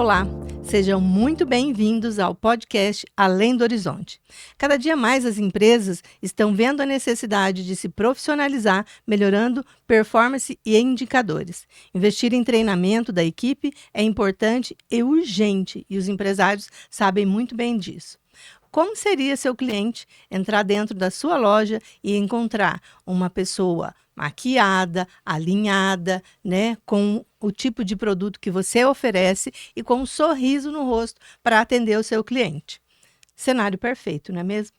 Olá, sejam muito bem-vindos ao podcast Além do Horizonte. Cada dia mais as empresas estão vendo a necessidade de se profissionalizar, melhorando performance e indicadores. Investir em treinamento da equipe é importante e urgente, e os empresários sabem muito bem disso. Como seria seu cliente entrar dentro da sua loja e encontrar uma pessoa maquiada, alinhada, né, com o tipo de produto que você oferece e com um sorriso no rosto para atender o seu cliente? Cenário perfeito, não é mesmo?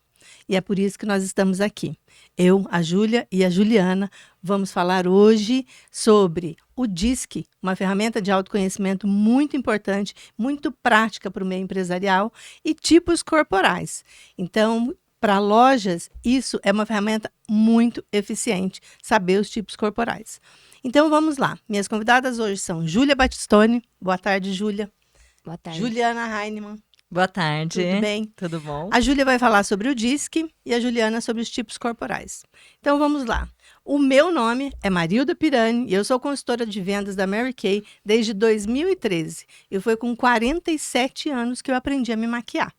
E é por isso que nós estamos aqui. Eu, a Júlia e a Juliana vamos falar hoje sobre o DISC, uma ferramenta de autoconhecimento muito importante, muito prática para o meio empresarial, e tipos corporais. Então, para lojas, isso é uma ferramenta muito eficiente, saber os tipos corporais. Então, vamos lá. Minhas convidadas hoje são Júlia Battistoni. Boa tarde, Júlia. Boa tarde. Juliana Heinemann. Boa tarde. Tudo bem? Tudo bom? A Júlia vai falar sobre o DISC e a Juliana sobre os tipos corporais. Então, vamos lá. O meu nome é Marilda Pirani e eu sou consultora de vendas da Mary Kay desde 2013. E foi com 47 anos que eu aprendi a me maquiar.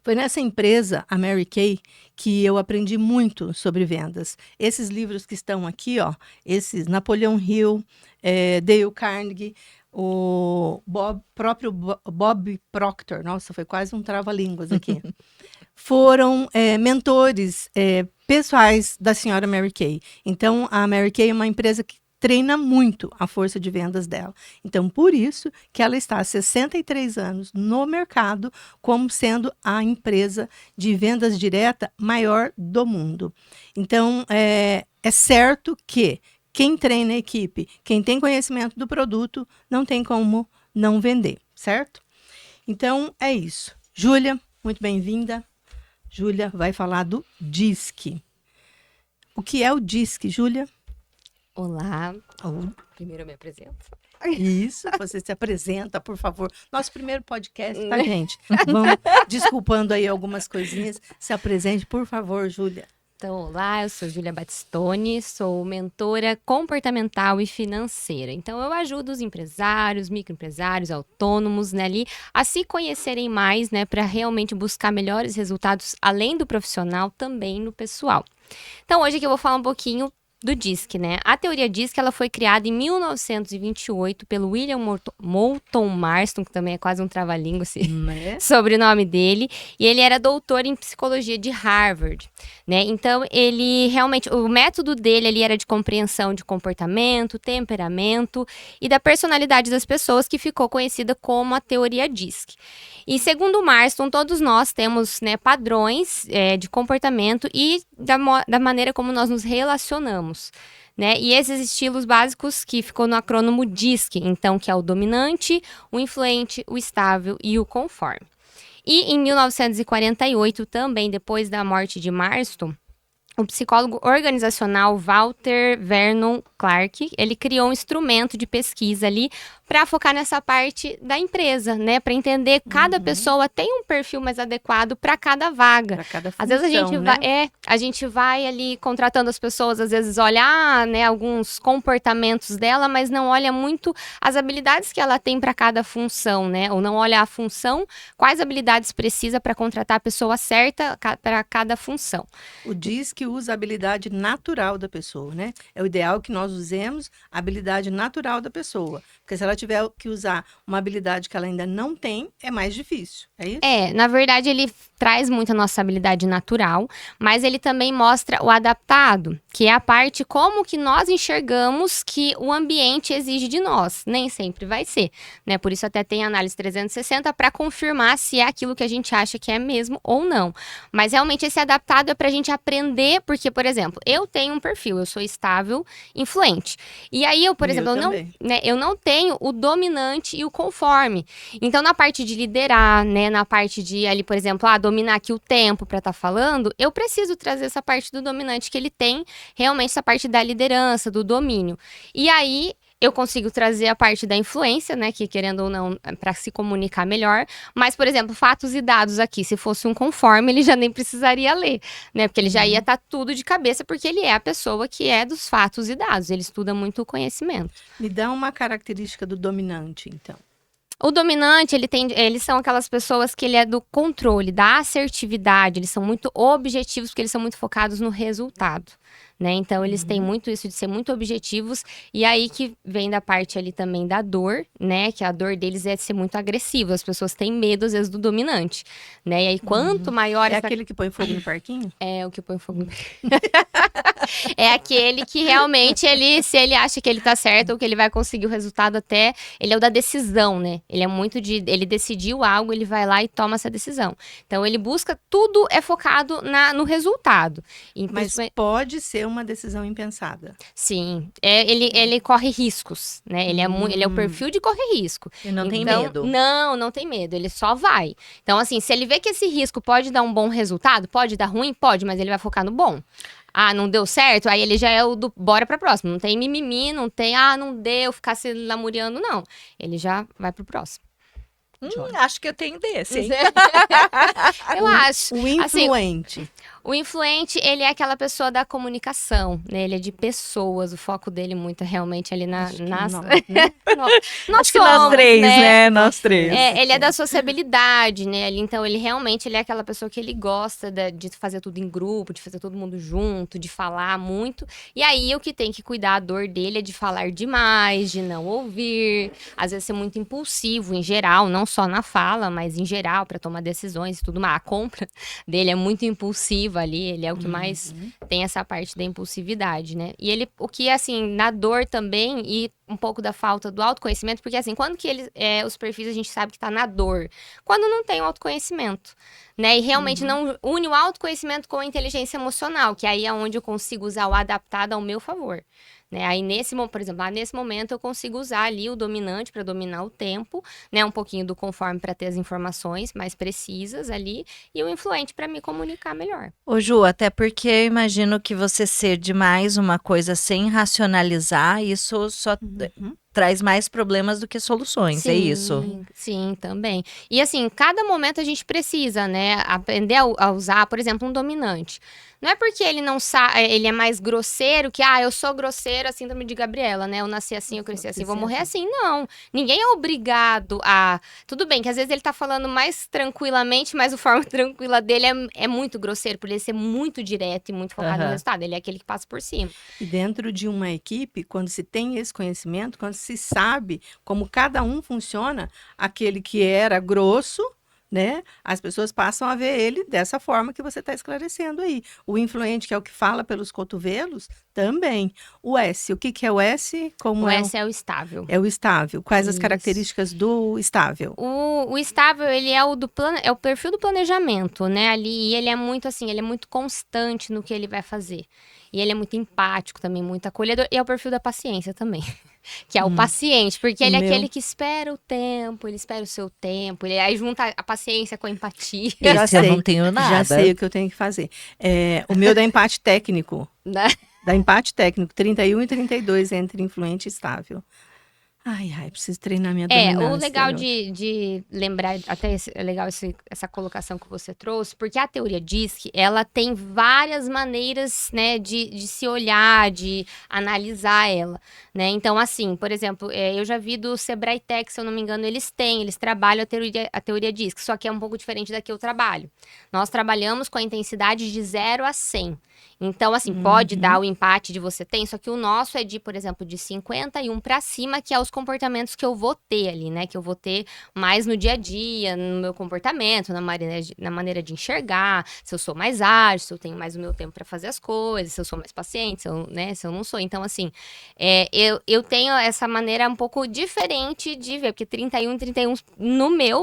Foi nessa empresa, a Mary Kay, que eu aprendi muito sobre vendas. Esses livros que estão aqui, ó, esses Napoleon Hill, Dale Carnegie, o próprio Bob Proctor, nossa, foi quase um trava-línguas aqui, foram mentores pessoais da senhora Mary Kay. Então, a Mary Kay é uma empresa que treina muito a força de vendas dela. Então, por isso que ela está há 63 anos no mercado como sendo a empresa de vendas direta maior do mundo. Então, é certo que quem treina a equipe, quem tem conhecimento do produto, não tem como não vender, certo? Então, é isso. Júlia, muito bem-vinda. Júlia vai falar do DISC. O que é o DISC, Júlia? Olá. Primeiro eu me apresento. Isso, você se apresenta, por favor. Nosso primeiro podcast, tá, gente? Vamos desculpando aí algumas coisinhas. Se apresente, por favor, Júlia. Então, olá, eu sou Júlia Battistoni, sou mentora comportamental e financeira. Então, eu ajudo os empresários, microempresários, autônomos, né, ali a se conhecerem mais, né, para realmente buscar melhores resultados, além do profissional, também no pessoal. Então, hoje aqui eu vou falar um pouquinho do DISC, né? A teoria DISC, ela foi criada em 1928 pelo William Moulton Marston, que também é quase um trava-língua esse sobrenome dele, e ele era doutor em psicologia de Harvard, né? Então, ele realmente, o método dele ali era de compreensão de comportamento, temperamento e da personalidade das pessoas, que ficou conhecida como a teoria DISC. E segundo Marston, todos nós temos, né, padrões de comportamento e da maneira como nós nos relacionamos, né? E esses estilos básicos que ficou no acrônimo DISC, então, que é o dominante, o influente, o estável e o conforme. E em 1948, também depois da morte de Marston, o psicólogo organizacional Walter Vernon Clark, ele criou um instrumento de pesquisa ali para focar nessa parte da empresa, né? Para entender que cada pessoa tem um perfil mais adequado para cada vaga. Para cada função, às vezes a gente vai ali contratando as pessoas, às vezes olha, né, alguns comportamentos dela, mas não olha muito as habilidades que ela tem para cada função, né? Ou não olha a função, quais habilidades precisa para contratar a pessoa certa para cada função. O DISC usa a habilidade natural da pessoa, né? É o ideal que nós usemos a habilidade natural da pessoa. Porque se ela tiver que usar uma habilidade que ela ainda não tem, é mais difícil, é isso? Na verdade, ele traz muito a nossa habilidade natural, mas ele também mostra o adaptado, que é a parte como que nós enxergamos que o ambiente exige de nós. Nem sempre vai ser, né? Por isso até tem análise 360 para confirmar se é aquilo que a gente acha que é mesmo ou não. Mas realmente esse adaptado é para a gente aprender, porque, por exemplo, eu tenho um perfil, eu sou estável, influente. E aí eu, por exemplo, eu não tenho o dominante e o conforme. Então, na parte de liderar, né, na parte de ali, por exemplo, dominar aqui o tempo para estar falando, eu preciso trazer essa parte do dominante que ele tem, realmente essa parte da liderança, do domínio. E aí eu consigo trazer a parte da influência, né, que querendo ou não, para se comunicar melhor. Mas, por exemplo, fatos e dados aqui, se fosse um conforme, ele já nem precisaria ler, né, porque ele já ia estar tudo de cabeça, porque ele é a pessoa que é dos fatos e dados, ele estuda muito o conhecimento. Me dá uma característica do dominante, então. O dominante, eles são aquelas pessoas que ele é do controle, da assertividade, eles são muito objetivos, porque eles são muito focados no resultado, né? Então, eles têm muito isso de ser muito objetivos, e aí que vem da parte ali também da dor, né? Que a dor deles é ser muito agressivo, as pessoas têm medo, às vezes, do dominante, né? E aí, quanto maior... É aquele que põe fogo no parquinho? É o que põe fogo no É aquele que realmente, se ele acha que ele tá certo ou que ele vai conseguir o resultado até... Ele é o da decisão, né? Ele é muito ele decidiu algo, ele vai lá e toma essa decisão. Então, ele busca... Tudo é focado no resultado. Mas pode ser uma decisão impensada. Sim. Ele corre riscos, né? Ele é o perfil de correr risco. E não tem Então, medo. Não tem medo. Ele só vai. Então, assim, se ele vê que esse risco pode dar um bom resultado, pode dar ruim? Pode, mas ele vai focar no bom. Ah, não deu certo? Aí ele já é o do bora pra próximo. Não tem mimimi, não tem, não deu, ficar se lamuriando, não. Ele já vai pro próximo. Acho que eu tenho desse, hein? Eu acho. O influente. Assim, o influente, ele é aquela pessoa da comunicação, né? Ele é de pessoas, o foco dele muito realmente ali nas... Nós, Nós Acho que nós somos, três, né? Nós três. Ele é da sociabilidade, né? Então, ele realmente é aquela pessoa que ele gosta de fazer tudo em grupo, de fazer todo mundo junto, de falar muito. E aí, o que tem que cuidar a dor dele é de falar demais, de não ouvir, às vezes ser muito impulsivo em geral, não só na fala, mas em geral, para tomar decisões e tudo mais. A compra dele é muito impulsiva ali, ele é o que mais tem essa parte da impulsividade, né? E ele, o que, assim, na dor também, e um pouco da falta do autoconhecimento, porque, assim, quando que os perfis a gente sabe que tá na dor? Quando não tem o autoconhecimento, né? E realmente não une o autoconhecimento com a inteligência emocional, que aí é onde eu consigo usar o adaptado ao meu favor. Né? Aí, por exemplo, nesse momento eu consigo usar ali o dominante para dominar o tempo, né? Um pouquinho do conforme para ter as informações mais precisas ali, e o influente para me comunicar melhor. Ô Ju, até porque eu imagino que você ser demais uma coisa sem racionalizar, isso só traz mais problemas do que soluções, é isso? Sim, também. E assim, cada momento a gente precisa, né, aprender a usar, por exemplo, um dominante. Não é porque ele não sabe, ele é mais grosseiro que, eu sou grosseiro, a síndrome de Gabriela, né? Eu nasci assim, eu cresci assim, vou morrer assim. Não. Ninguém é obrigado a... Tudo bem que às vezes ele tá falando mais tranquilamente, mas a forma tranquila dele é muito grosseiro, por ele ser muito direto e muito focado no resultado. Ele é aquele que passa por cima. E dentro de uma equipe, quando se tem esse conhecimento, quando se sabe como cada um funciona, aquele que era grosso, né? As pessoas passam a ver ele dessa forma que você está esclarecendo aí. O influente, que é o que fala pelos cotovelos, também. O S, o que que é o S? O S é o estável. É o estável. Quais as Isso. características do estável? O estável, ele é é o perfil do planejamento, né? Ali, e ele é muito assim, ele é muito constante no que ele vai fazer. E ele é muito empático também, muito acolhedor. E é o perfil da paciência também. Que é o paciente, porque ele é aquele que espera o tempo, ele espera o seu tempo, ele aí junta a paciência com a empatia. Esse eu não tenho nada. Já sei o que eu tenho que fazer. O meu da empate técnico. Né? Da empate técnico, 31 e 32 entre influente e estável. Ai, preciso treinar minha dominância. O legal de lembrar, até é legal essa colocação que você trouxe, porque a teoria diz que ela tem várias maneiras, né, de se olhar, de analisar ela, né? Então, assim, por exemplo, eu já vi do Sebrae Tech, se eu não me engano, eles trabalham a teoria DISC, só que é um pouco diferente da que eu trabalho. Nós trabalhamos com a intensidade de 0 a 100. Então, assim, pode dar o empate de você tem, só que o nosso é de, por exemplo, de 51 para cima, que é os comportamentos que eu vou ter ali, né? Que eu vou ter mais no dia a dia, no meu comportamento, na maneira de enxergar, se eu sou mais ágil, se eu tenho mais o meu tempo para fazer as coisas, se eu sou mais paciente, se eu não sou. Então, assim, eu tenho essa maneira um pouco diferente de ver, porque 31 e 31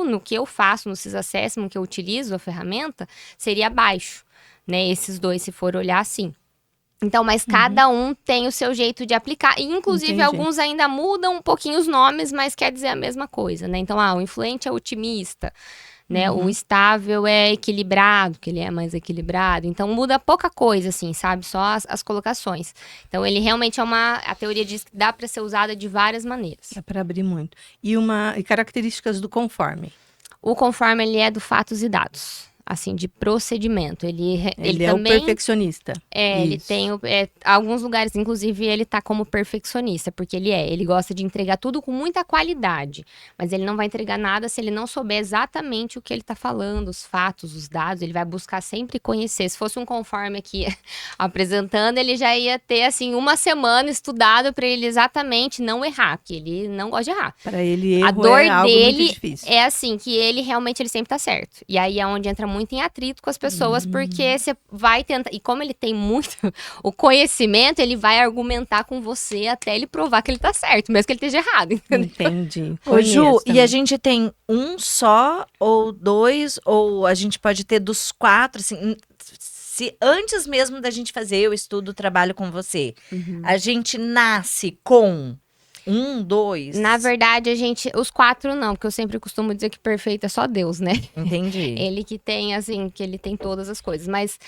no que eu faço, no CIS Assessment, que eu utilizo a ferramenta, seria baixo. Né, esses dois, se for olhar assim. Então, mas cada um tem o seu jeito de aplicar. E, inclusive, alguns ainda mudam um pouquinho os nomes, mas quer dizer a mesma coisa, né? Então, o influente é otimista, né? O estável é equilibrado, que ele é mais equilibrado. Então, muda pouca coisa, assim, sabe? Só as colocações. Então, ele realmente a teoria diz que dá para ser usada de várias maneiras. É para abrir muito. E características do conforme? O conforme, ele é do fatos e dados. assim, de procedimento. Ele é o também perfeccionista. ele Isso. tem alguns lugares, inclusive, ele tá como perfeccionista, porque ele gosta de entregar tudo com muita qualidade, mas ele não vai entregar nada se ele não souber exatamente o que ele tá falando, os fatos, os dados, ele vai buscar sempre conhecer. Se fosse um conforme aqui apresentando, ele já ia ter, assim, uma semana estudado para ele exatamente não errar, porque ele não gosta de errar. Para ele, A erro dor é algo muito dele difícil. é assim, que ele realmente ele sempre tá certo. E aí é onde entra muito em atrito com as pessoas, porque você vai tentar. E como ele tem muito o conhecimento, ele vai argumentar com você até ele provar que ele tá certo, mesmo que ele esteja errado. Entendeu? Entendi. Ô, Ju, Conheço e a também. gente tem um só, ou dois, ou a gente pode ter dos quatro, assim, se antes mesmo da gente fazer o estudo, o trabalho com você, a gente nasce com um, dois? Na verdade, os quatro não, porque eu sempre costumo dizer que perfeito é só Deus, né? Entendi. Ele que tem, assim, que ele tem todas as coisas. Mas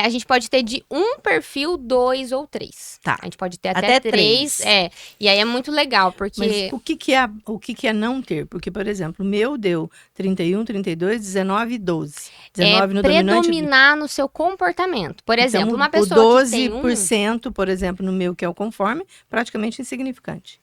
a gente pode ter de um perfil, 2 ou 3. Tá. A gente pode ter Até até 3. três. E aí é muito legal, Mas porque o que é não ter? Porque, por exemplo, o meu deu 31, 32, 19 e 12. 19 no dominante. predominar no seu comportamento. Por exemplo, Então, uma o pessoa que tem 12%, por exemplo, no meu, que é o conforme, praticamente insignificante.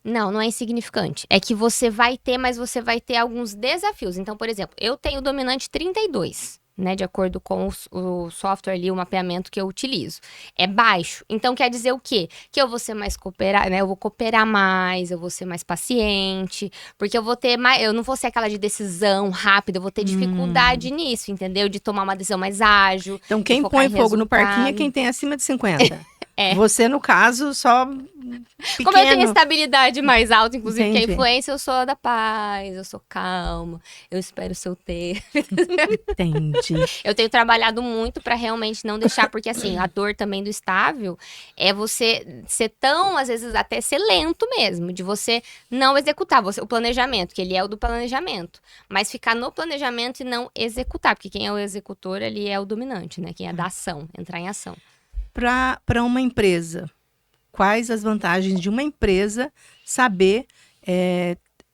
Não é insignificante. É que você vai ter, mas você vai ter alguns desafios. Então, por exemplo, eu tenho o dominante 32, né? De acordo com o software ali, o mapeamento que eu utilizo. É baixo. Então, quer dizer o quê? Que eu vou ser mais cooperar, né? Eu vou cooperar mais, eu vou ser mais paciente, porque eu vou ter mais. Eu não vou ser aquela de decisão rápida, eu vou ter dificuldade nisso, entendeu? De tomar uma decisão mais ágil. Então, quem focar põe em fogo no parquinho é resultado. quem tem acima de 50. É. Você, no caso, só pequeno. Como eu tenho estabilidade mais alta, inclusive, que a Entendi. influência, eu sou da paz, eu sou calma, eu espero o seu ter. Entendi. Eu tenho trabalhado muito pra realmente não deixar, porque assim, a dor também do estável é você ser tão, às vezes, até ser lento mesmo, de você não executar o planejamento, que ele é o do planejamento, mas ficar no planejamento e não executar, porque quem é o executor, ele é o dominante, né? Quem é da ação, entrar em ação. Para uma empresa, quais as vantagens de uma empresa saber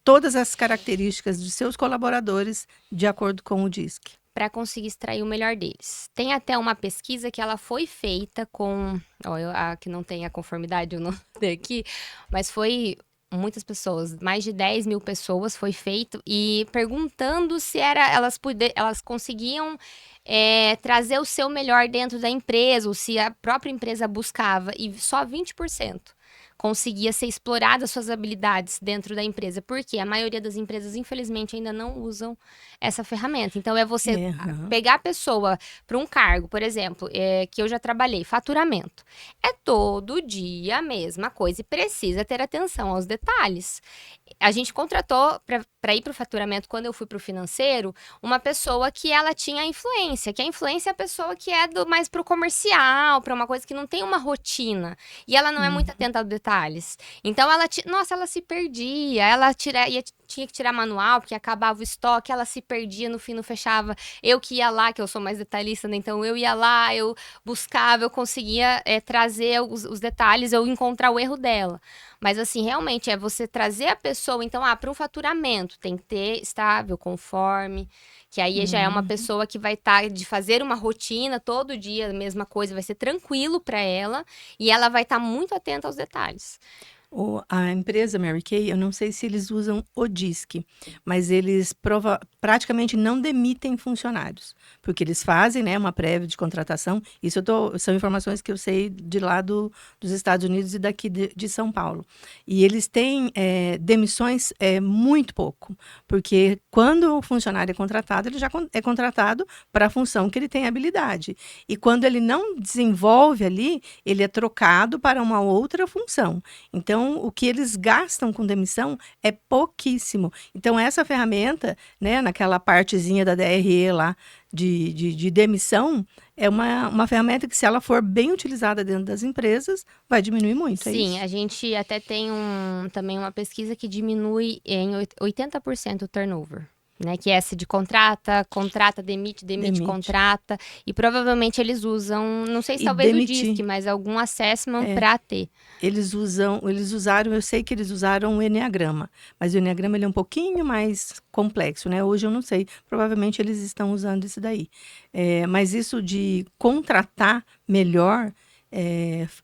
todas as características de seus colaboradores de acordo com o DISC? Para conseguir extrair o melhor deles. Tem até uma pesquisa que ela foi feita com, a que não tem a conformidade, eu não tenho aqui, mas foi muitas pessoas, mais de 10 mil pessoas foi feito, e perguntando se elas conseguiam trazer o seu melhor dentro da empresa, ou se a própria empresa buscava, e só 20% conseguia ser explorada as suas habilidades dentro da empresa, porque a maioria das empresas, infelizmente, ainda não usam essa ferramenta. Então, é você pegar a pessoa para um cargo, por exemplo, que eu já trabalhei, faturamento. É todo dia a mesma coisa e precisa ter atenção aos detalhes. A gente contratou, para ir para o faturamento, quando eu fui para o financeiro, uma pessoa que ela tinha influência, que a influência é a pessoa que é mais para o comercial, para uma coisa que não tem uma rotina. E ela não é muito atenta aos detalhes. Então, ela se perdia, tinha que tirar manual, porque acabava o estoque, ela se perdia, no fim não fechava. Eu que ia lá, que eu sou mais detalhista, né? Então eu ia lá, eu buscava, eu conseguia trazer os detalhes, eu encontrar o erro dela. Mas assim, realmente é você trazer a pessoa, então, para um faturamento, tem que ter estável, conforme, que aí já é uma pessoa que vai estar de fazer uma rotina todo dia, a mesma coisa, vai ser tranquilo para ela, e ela vai estar muito atenta aos detalhes. A empresa Mary Kay, eu não sei se eles usam o DISC, mas eles praticamente não demitem funcionários, porque eles fazem, né, uma prévia de contratação. Isso são informações que eu sei de lá dos Estados Unidos e daqui de São Paulo. E eles têm demissões muito pouco, porque quando o funcionário é contratado, ele já é contratado para a função que ele tem habilidade. E quando ele não desenvolve ali, ele é trocado para uma outra função. Então, o que eles gastam com demissão é pouquíssimo. Então, essa ferramenta, né, naquela partezinha da DRE lá de demissão, é uma ferramenta que, se ela for bem utilizada dentro das empresas, vai diminuir muito. Sim, a gente até tem também uma pesquisa que diminui em 80% o turnover. né? Que é essa de contrata, demite, Demite. contrata. E provavelmente eles usam, não sei se E talvez demitir. o DISC, mas algum assessment É. para ter. Eles usaram, eu sei que eles usaram o Enneagrama, mas o Enneagrama ele é um pouquinho mais complexo, né? Hoje eu não sei, provavelmente eles estão usando isso daí. Mas isso de contratar melhor,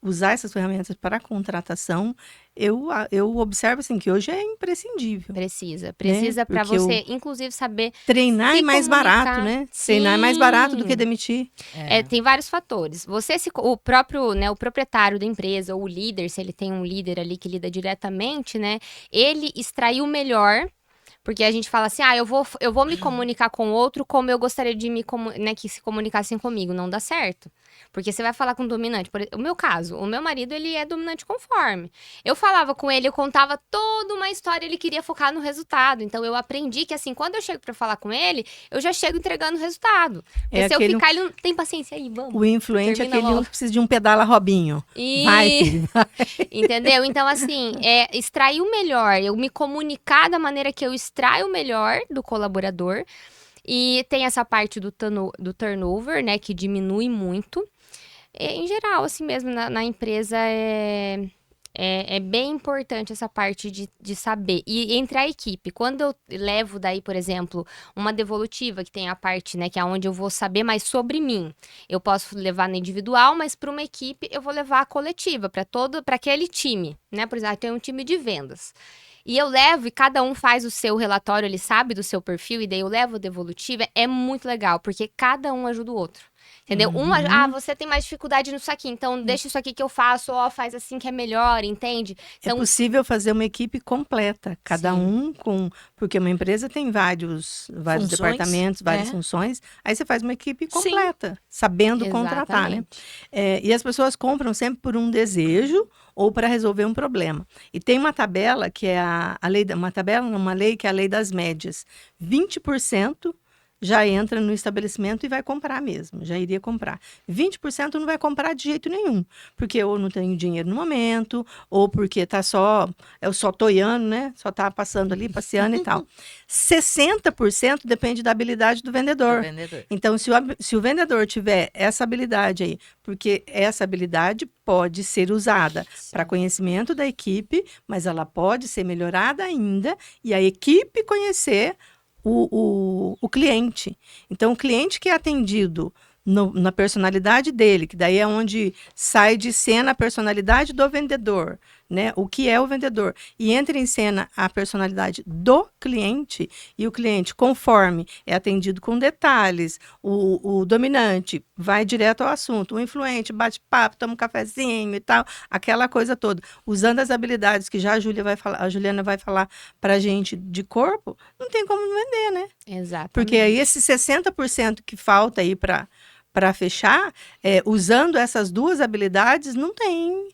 usar essas ferramentas para contratação, eu observo assim que hoje é imprescindível. Precisa para Porque você, inclusive, saber Treinar se é mais comunicar. barato, né? Treinar é mais barato do que Sim. demitir. Tem vários fatores. O próprio, né, o proprietário da empresa, ou o líder, se ele tem um líder ali que lida diretamente, né, ele extrair o melhor. Porque a gente fala assim, eu vou me comunicar com o outro como eu gostaria de né, que se comunicassem comigo. Não dá certo. Porque você vai falar com o dominante. O meu caso, o meu marido, ele é dominante conforme. Eu falava com ele, eu contava toda uma história, ele queria focar no resultado. Então, eu aprendi que, assim, quando eu chego pra falar com ele, eu já chego entregando o resultado. Porque se eu ficar, ele não tem paciência aí, vamos. O influente é Termina aquele logo. que precisa de um pedala Robinho. Vai, filho. Entendeu? Então, assim, extrair o melhor, eu me comunicar da maneira que eu extraio o melhor do colaborador. E tem essa parte do turnover, né, que diminui muito. Em geral, assim mesmo, na empresa é bem importante essa parte de saber. E entre a equipe, quando eu levo daí, por exemplo, uma devolutiva, que tem a parte, né, que é onde eu vou saber mais sobre mim. Eu posso levar na individual, mas para uma equipe eu vou levar a coletiva, para aquele time, né? Por exemplo, tem um time de vendas. E eu levo, e cada um faz o seu relatório, ele sabe do seu perfil, e daí eu levo a devolutiva, é muito legal, porque cada um ajuda o outro. Entendeu? Você tem mais dificuldade nisso aqui, então deixa isso aqui que eu faço, faz assim que é melhor, entende? Então, É possível fazer uma equipe completa, cada Sim. um com... Porque uma empresa tem vários Funções, departamentos, várias é. funções. Aí você faz uma equipe Sim. completa, sabendo contratar, né? exatamente. E as pessoas compram sempre por um desejo ou para resolver um problema. E tem uma tabela que é uma lei que é a lei das médias. 20% já entra no estabelecimento e vai comprar mesmo, já iria comprar. 20% não vai comprar de jeito nenhum, porque ou não tem dinheiro no momento, ou porque eu só toiando, né? Só tá passando ali, passeando e tal. 60% depende da habilidade do vendedor. Então, se o vendedor tiver essa habilidade aí, porque essa habilidade pode ser usada para conhecimento da equipe, mas ela pode ser melhorada ainda, e a equipe conhecer o cliente. Então, o cliente que é atendido na personalidade dele, que daí é onde sai de cena a personalidade do vendedor, né? O que é o vendedor. E entra em cena a personalidade do cliente, e o cliente, conforme é atendido com detalhes, o dominante vai direto ao assunto, o influente bate papo, toma um cafezinho e tal, aquela coisa toda. Usando as habilidades que já a Juliana vai falar pra gente de corpo, não tem como não vender, né? Exatamente. Porque aí esse 60% que falta aí para fechar, usando essas duas habilidades, não tem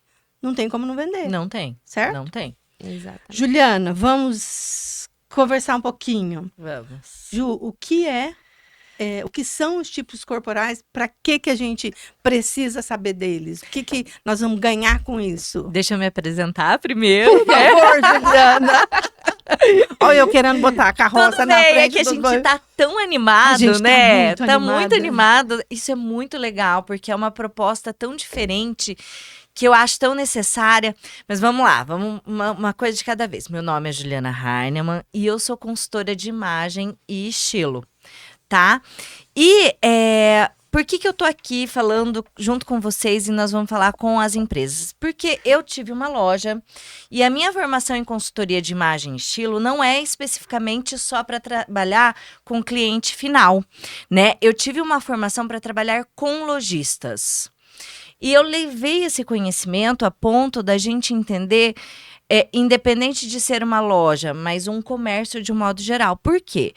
como não vender. Não tem. Certo? Não tem. Exatamente. Juliana, vamos conversar um pouquinho. Vamos. Ju, o que são os tipos corporais? Para que a gente precisa saber deles? O que nós vamos ganhar com isso? Deixa eu me apresentar primeiro. Por favor, Juliana. Olha eu querendo botar a carroça Tudo na bem, frente. é que a gente tá tão animado, A gente né? tá Tá muito muito animado. Isso é muito legal, porque é uma proposta tão diferente que eu acho tão necessária. Mas vamos lá, uma coisa de cada vez. Meu nome é Juliana Heinemann e eu sou consultora de imagem e estilo, tá? E por que eu tô aqui falando junto com vocês e nós vamos falar com as empresas? Porque eu tive uma loja e a minha formação em consultoria de imagem e estilo não é especificamente só para trabalhar com cliente final, né? Eu tive uma formação para trabalhar com lojistas. E eu levei esse conhecimento a ponto da gente entender, independente de ser uma loja, mas um comércio de um modo geral. Por quê?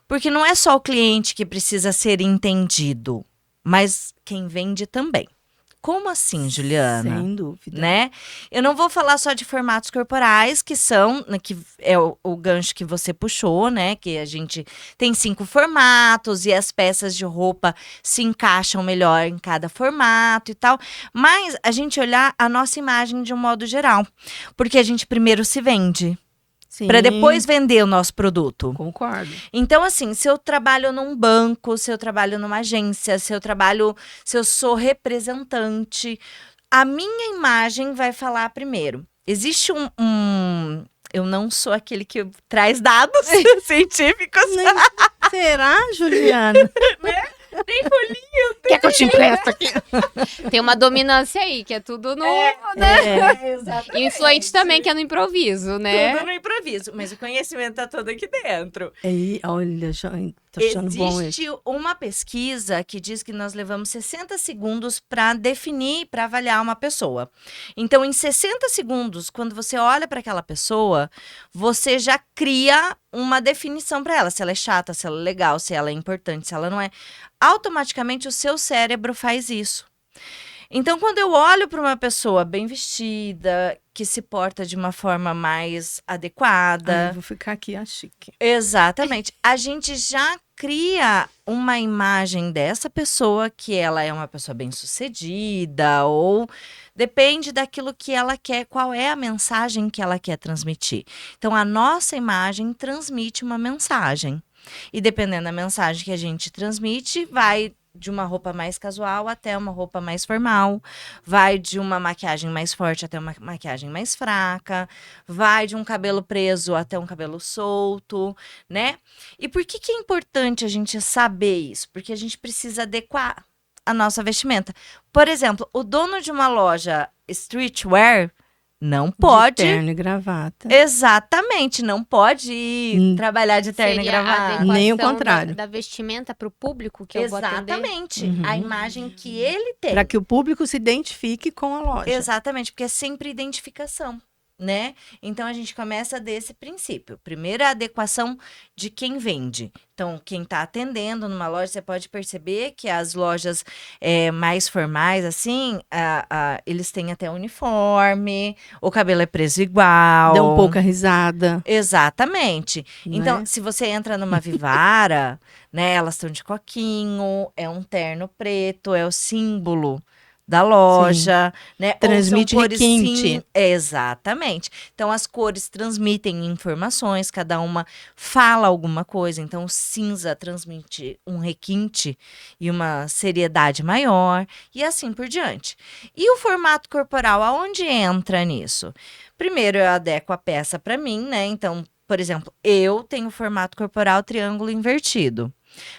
Porque não é só o cliente que precisa ser entendido, mas quem vende também. Como assim, Juliana? Sem dúvida. Né? Eu não vou falar só de formatos corporais, que é o gancho que você puxou, né? Que a gente tem 5 formatos e as peças de roupa se encaixam melhor em cada formato e tal. Mas a gente olhar a nossa imagem de um modo geral. Porque a gente primeiro se vende. Sim, para depois vender o nosso produto. concordo. Então, assim, se eu trabalho num banco, se eu trabalho numa agência, se eu sou representante, a minha imagem vai falar primeiro. Existe eu não sou aquele que traz dados científicos. Será, Juliana? Tem folhinha. Quer que eu te empresto aqui? Tem uma dominância aí, que é tudo no... Exatamente. E o influente também, que é no improviso, né? Tudo no improviso, mas o conhecimento tá todo aqui dentro. Aí, olha, tô achando bom isso. Existe uma pesquisa que diz que nós levamos 60 segundos para definir, para avaliar uma pessoa. Então, em 60 segundos, quando você olha para aquela pessoa, você já cria uma definição para ela. Se ela é chata, se ela é legal, se ela é importante, se ela não é. Automaticamente, o seu cérebro faz isso. Então, quando eu olho para uma pessoa bem vestida, que se porta de uma forma mais adequada... Eu vou ficar aqui, a chique. Exatamente. A gente já cria uma imagem dessa pessoa que ela é uma pessoa bem-sucedida ou depende daquilo que ela quer, qual é a mensagem que ela quer transmitir. Então, a nossa imagem transmite uma mensagem. E dependendo da mensagem que a gente transmite, vai de uma roupa mais casual até uma roupa mais formal, vai de uma maquiagem mais forte até uma maquiagem mais fraca, vai de um cabelo preso até um cabelo solto, né? E por que é importante a gente saber isso? Porque a gente precisa adequar a nossa vestimenta. Por exemplo, o dono de uma loja streetwear não pode... De terno e gravata. Exatamente, não pode ir trabalhar de terno e Seria a gravata. adequação Nem o contrário. Da vestimenta para o público que eu vou atender. Exatamente, Uhum. a imagem que ele tem. Para que o público se identifique com a loja. Exatamente, porque é sempre identificação, né? Então a gente começa desse princípio. Primeiro, a adequação de quem vende. Então, quem está atendendo numa loja, você pode perceber que as lojas mais formais, assim, eles têm até uniforme, o cabelo é preso igual. Dão pouca risada. Exatamente. Né? Então, se você entra numa Vivara, né, elas estão de coquinho, é um terno preto, é o símbolo da loja, né? Transmite Ou são cores requinte. Exatamente. Então, as cores transmitem informações, cada uma fala alguma coisa. Então, o cinza transmite um requinte e uma seriedade maior, e assim por diante. E o formato corporal, aonde entra nisso? Primeiro, eu adequo a peça para mim, né? Então, por exemplo, eu tenho formato corporal triângulo invertido.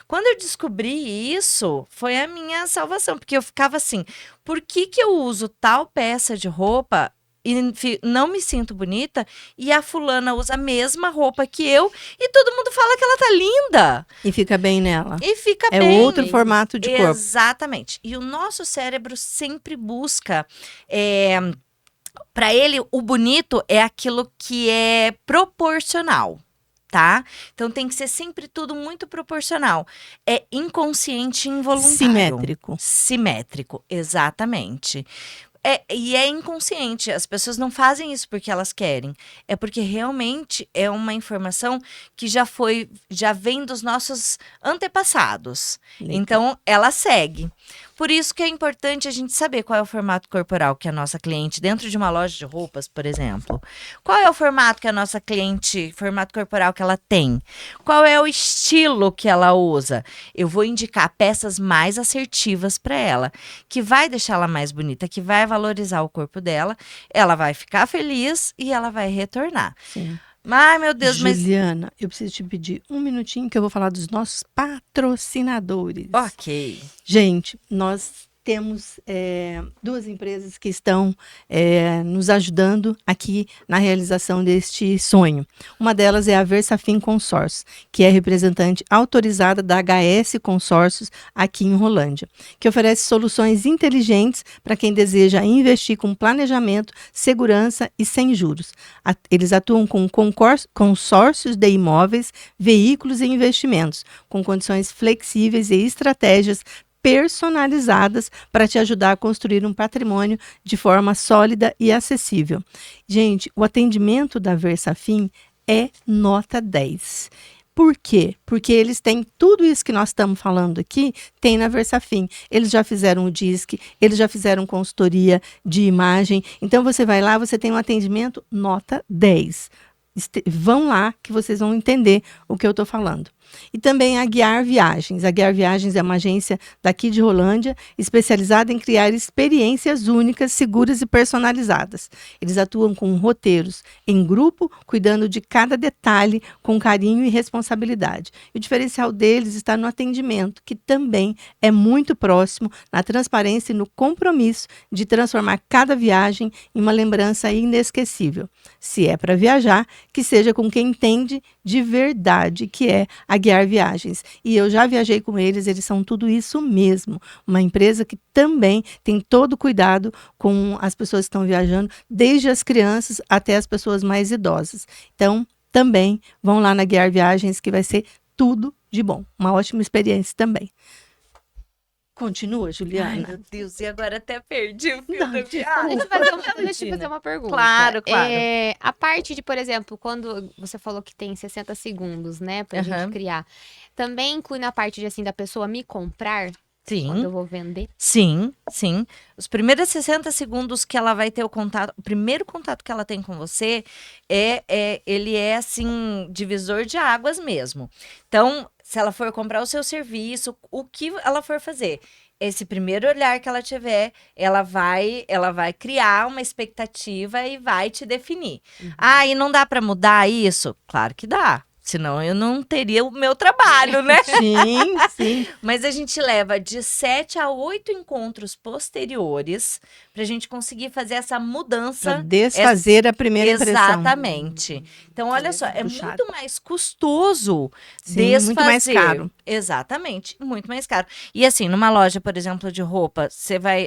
Quando eu descobri isso, foi a minha salvação, porque eu ficava assim, por que eu uso tal peça de roupa e não me sinto bonita e a fulana usa a mesma roupa que eu e todo mundo fala que ela tá linda E fica bem nela. e fica É bem. outro formato de corpo. Exatamente. E o nosso cérebro sempre busca... para ele, o bonito é aquilo que é proporcional. Tá? Então tem que ser sempre tudo muito proporcional. É inconsciente e involuntário. Simétrico. Simétrico, exatamente. E é inconsciente. As pessoas não fazem isso porque elas querem. É porque realmente é uma informação que já vem dos nossos antepassados. Legal. Então, ela segue. Por isso que é importante a gente saber qual é o formato corporal que a nossa cliente, dentro de uma loja de roupas, por exemplo. Qual é o formato que a nossa cliente, formato corporal que ela tem? Qual é o estilo que ela usa? Eu vou indicar peças mais assertivas para ela, que vai deixar ela mais bonita, que vai valorizar o corpo dela, ela vai ficar feliz e ela vai retornar. Sim. Ai, meu Deus, Juliana, eu preciso te pedir um minutinho que eu vou falar dos nossos patrocinadores. Ok. Gente, nós temos duas empresas que estão nos ajudando aqui na realização deste sonho. Uma delas é a Versafin Consórcios, que é representante autorizada da HS Consórcios aqui em Rolândia, que oferece soluções inteligentes para quem deseja investir com planejamento, segurança e sem juros. Eles atuam com consórcios de imóveis, veículos e investimentos, com condições flexíveis e estratégias personalizadas para te ajudar a construir um patrimônio de forma sólida e acessível. Gente, o atendimento da Versafin é nota 10. Por quê? Porque eles têm tudo isso que nós estamos falando aqui, tem na Versafin. Eles já fizeram o DISC, eles já fizeram consultoria de imagem. Então, você vai lá, você tem um atendimento nota 10. Vão lá que vocês vão entender o que eu estou falando. E também a Guiar Viagens. A Guiar Viagens é uma agência daqui de Rolândia, especializada em criar experiências únicas, seguras e personalizadas. Eles atuam com roteiros em grupo, cuidando de cada detalhe com carinho e responsabilidade. E o diferencial deles está no atendimento, que também é muito próximo, na transparência e no compromisso de transformar cada viagem em uma lembrança inesquecível. Se é para viajar, que seja com quem entende de verdade, que é a Guiar Viagens. E eu já viajei com eles, eles são tudo isso mesmo. Uma empresa que também tem todo o cuidado com as pessoas que estão viajando, desde as crianças até as pessoas mais idosas. Então, também vão lá na Guiar Viagens, que vai ser tudo de bom. Uma ótima experiência também. Continua, Juliana. Ai, meu Deus, e agora até perdi o fio Não, da viagem. Deixa eu fazer uma pergunta. Claro. A parte de, por exemplo, quando você falou que tem 60 segundos, né, pra Aham. gente criar, também inclui na parte de, assim, da pessoa me comprar quando Sim, eu vou vender? sim, sim. Os primeiros 60 segundos que ela vai ter o contato, o primeiro contato que ela tem com você ele é assim, divisor de águas mesmo. Então, se ela for comprar o seu serviço, o que ela for fazer, esse primeiro olhar que ela tiver, ela vai criar uma expectativa e vai te definir. Ah, e não dá para mudar isso? Claro que dá. Senão eu não teria o meu trabalho, né? Sim, sim. Mas a gente leva de 7 a 8 encontros posteriores pra gente conseguir fazer essa Para mudança. desfazer a primeira impressão. Exatamente. Então, olha só, é Puxado. muito mais custoso Sim, desfazer. muito mais caro. Exatamente, muito mais caro. E assim, numa loja, por exemplo, de roupa,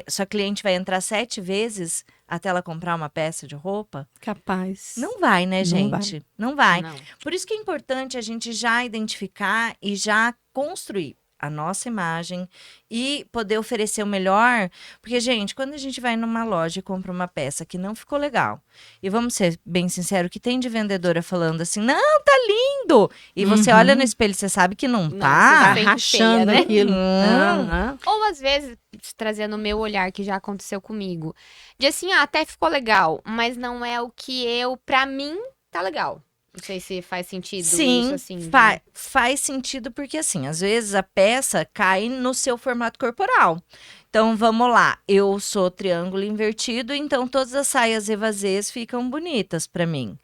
sua cliente vai entrar 7 vezes até ela comprar uma peça de roupa? Capaz. Não vai, né, Não gente? Não vai. Não. Por isso que é importante a gente já identificar e já construir a nossa imagem e poder oferecer o melhor. Porque, gente, quando a gente vai numa loja e compra uma peça que não ficou legal, e vamos ser bem sinceros, que tem de vendedora falando assim, não, tá lindo! E você Uhum. olha no espelho e você sabe que não Não, tá. você Tá sente feia, rachando né? aquilo. Hum. Aham. Ou às vezes, trazendo o meu olhar, que já aconteceu comigo, de assim, até ficou legal, mas não é o que pra mim, tá legal. Não sei se faz sentido Sim, isso, assim. faz sentido porque, assim, às vezes a peça cai no seu formato corporal. Então, vamos lá. Eu sou triângulo invertido, então todas as saias evasês ficam bonitas pra mim.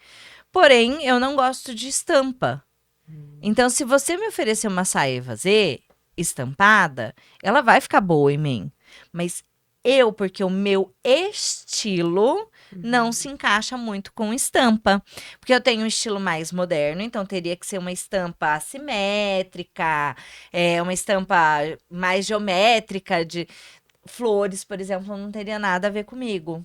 Porém, eu não gosto de estampa. Então, se você me oferecer uma saia evasê estampada, ela vai ficar boa em mim. Mas porque o meu estilo não se encaixa muito com estampa. Porque eu tenho um estilo mais moderno, então teria que ser uma estampa assimétrica, uma estampa mais geométrica, de flores, por exemplo, não teria nada a ver comigo,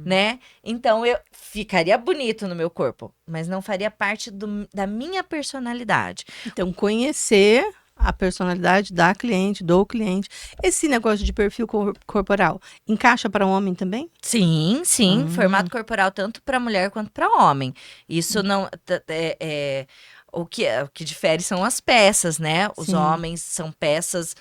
né? Então, eu ficaria bonito no meu corpo, mas não faria parte da minha personalidade. Então, conhecer a personalidade da cliente, do cliente. Esse negócio de perfil corporal encaixa para homem também? Sim, formato corporal tanto para mulher quanto para homem. Isso não o que difere são as peças, né? Os Sim. homens são peças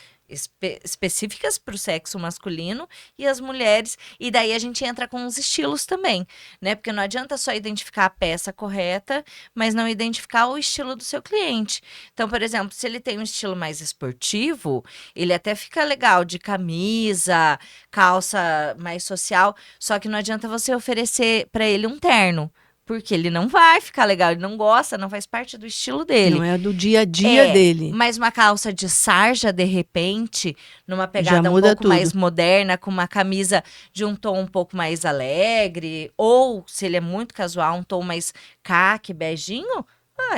específicas para o sexo masculino e as mulheres, e daí a gente entra com os estilos também, né? Porque não adianta só identificar a peça correta, mas não identificar o estilo do seu cliente. Então, por exemplo, se ele tem um estilo mais esportivo, ele até fica legal de camisa, calça mais social, só que não adianta você oferecer para ele um terno. Porque ele não vai ficar legal, ele não gosta, não faz parte do estilo dele. Não é do dia a dia dele. Mas uma calça de sarja, de repente, numa pegada um muda pouco tudo. mais moderna, com uma camisa de um tom um pouco mais alegre, ou, se ele é muito casual, um tom mais caque, beijinho,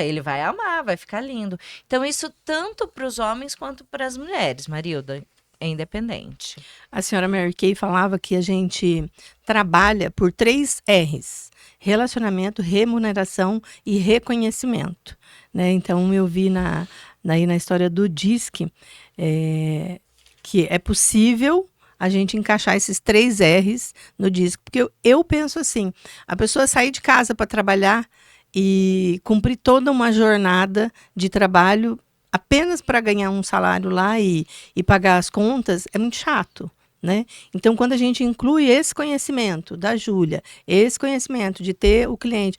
ele vai amar, vai ficar lindo. Então, isso tanto para os homens quanto para as mulheres, Marilda. É independente. A senhora Mary Kay falava que a gente trabalha por 3 R's: relacionamento, remuneração e reconhecimento, né? Então, eu vi na história do DISC que é possível a gente encaixar esses 3 R's no DISC, porque eu penso assim, a pessoa sair de casa para trabalhar e cumprir toda uma jornada de trabalho apenas para ganhar um salário lá e pagar as contas, é muito chato, né? Então, quando a gente inclui esse conhecimento da Júlia, esse conhecimento de ter o cliente,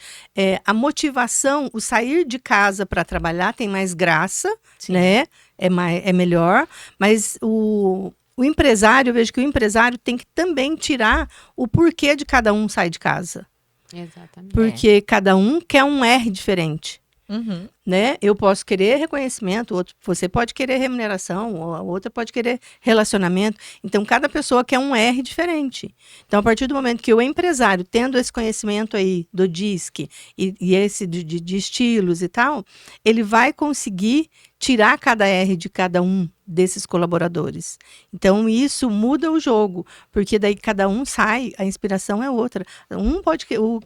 a motivação, o sair de casa para trabalhar tem mais graça, Sim. né? É melhor, mas o empresário, eu vejo que o empresário tem que também tirar o porquê de cada um sair de casa. Exatamente. Porque cada um quer um R diferente. Uhum. Né? Eu posso querer reconhecimento, você pode querer remuneração, ou a outra pode querer relacionamento. Então, cada pessoa quer um R diferente. Então, a partir do momento que o empresário, tendo esse conhecimento aí do DISC e esse de estilos e tal, ele vai conseguir tirar cada R de cada um desses colaboradores. Então, isso muda o jogo, porque daí cada um sai, a inspiração é outra.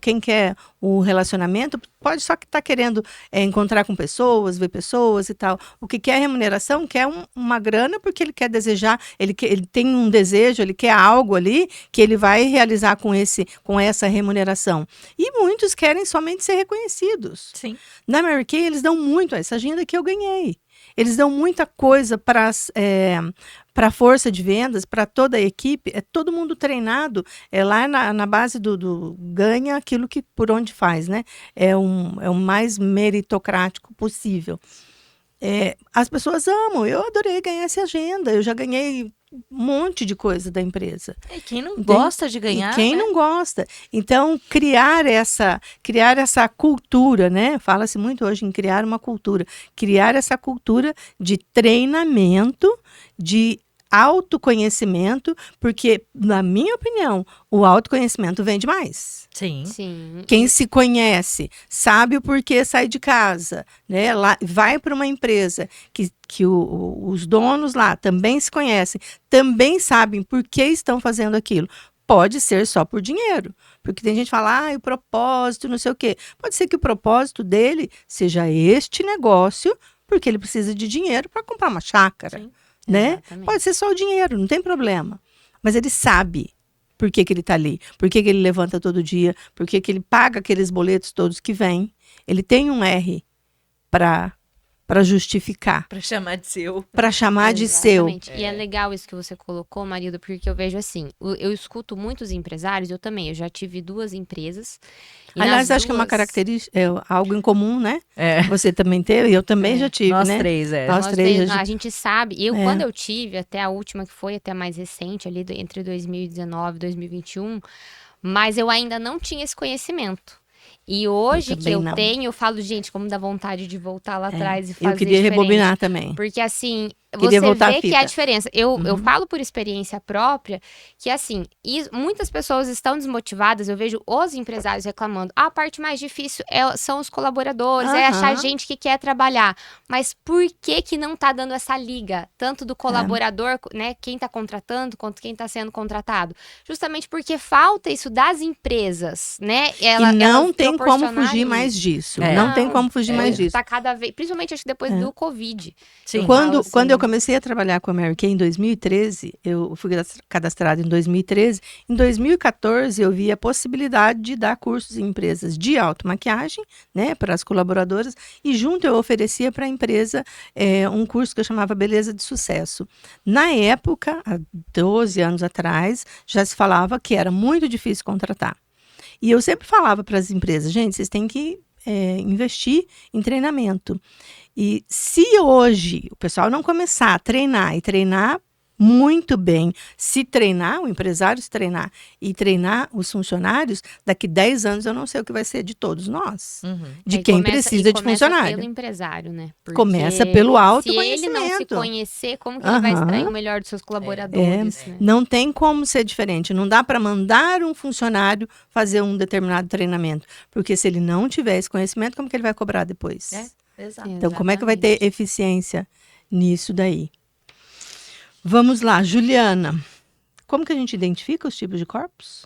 Quem quer o relacionamento, pode só que estar querendo encontrar com pessoas, ver pessoas e tal. O que quer remuneração, quer uma grana, porque ele quer desejar, ele tem um desejo, ele quer algo ali que ele vai realizar com essa remuneração. E muitos querem somente ser reconhecidos. Sim. Na Mary Kay, eles dão muito, essa agenda que eu ganhei. Eles dão muita coisa para a força de vendas, para toda a equipe, é todo mundo treinado, lá na base do ganha aquilo que por onde faz, né? É o mais meritocrático possível. As pessoas amam, eu adorei ganhar essa agenda, eu já ganhei um monte de coisa da empresa. E quem não gosta de ganhar, e quem né? não gosta. Então, criar essa cultura, né? Fala-se muito hoje em criar uma cultura. Criar essa cultura de treinamento, de autoconhecimento, porque, na minha opinião, o autoconhecimento vende mais. Sim. Sim. Quem se conhece, sabe o porquê sai de casa, né? Vai para uma empresa que os donos lá também se conhecem, também sabem por que estão fazendo aquilo. Pode ser só por dinheiro, porque tem gente que fala, o propósito, não sei o quê. Pode ser que o propósito dele seja este negócio, porque ele precisa de dinheiro para comprar uma chácara. Sim. Né? Exatamente. Pode ser só o dinheiro, não tem problema. Mas ele sabe por que ele está ali, por que ele levanta todo dia, por que ele paga aqueles boletos todos que vêm. Ele tem um R para justificar, Para chamar de seu. para chamar de seu. Exatamente. E é legal isso que você colocou, marido, porque eu vejo assim, eu escuto muitos empresários, eu também, eu já tive 2 empresas. E Aliás, nas acho que é uma duas- característica, algo em comum, né? É. Você também teve, eu também já tive, Nós né? 3, Nós três, a gente sabe, É. quando eu tive, até a última que foi, até mais recente, ali entre 2019 e 2021, mas eu ainda não tinha esse conhecimento. E hoje Eu que também eu não. tenho, eu falo, gente, como dá vontade de voltar lá atrás e fazer Eu queria diferente. rebobinar também. Porque assim, Queria você voltar a vê que é a fita. diferença. Eu falo por experiência própria que assim, muitas pessoas estão desmotivadas. Eu vejo os empresários reclamando. A parte mais difícil são os colaboradores, é achar Aham. gente que quer trabalhar. Mas por que não tá dando essa liga? Tanto do colaborador, né? Quem tá contratando, quanto quem tá sendo contratado. Justamente porque falta isso das empresas, né? E não elas tem como proporcionarem fugir isso. mais disso. É. Não tem como fugir mais disso. Tá cada vez, principalmente acho que depois do Covid. Sim. Eu falo assim, Quando eu comecei a trabalhar com a Mary Kay em 2013, eu fui cadastrada em 2013. Em 2014, eu vi a possibilidade de dar cursos em empresas de automaquiagem, né, para as colaboradoras, e junto eu oferecia para a empresa um curso que eu chamava Beleza de Sucesso. Na época, há 12 anos atrás, já se falava que era muito difícil contratar. E eu sempre falava para as empresas, gente, vocês têm que investir em treinamento. E se hoje o pessoal não começar a treinar e treinar muito bem, o empresário se treinar e treinar os funcionários, daqui 10 anos eu não sei o que vai ser de todos nós. De Aí quem começa- precisa e de começa funcionário. pelo empresário, né? Porque Começa pelo se ele não se autoconhecimento. conhecer, como que ele vai Aham. extrair o melhor dos seus colaboradores, né? Não tem como ser diferente. Não dá para mandar um funcionário fazer um determinado treinamento. Porque se ele não tiver esse conhecimento, como que ele vai cobrar depois? Exato. Então, como é que vai ter Exatamente. eficiência nisso daí? Vamos lá, Juliana. Como que a gente identifica os tipos de corpos?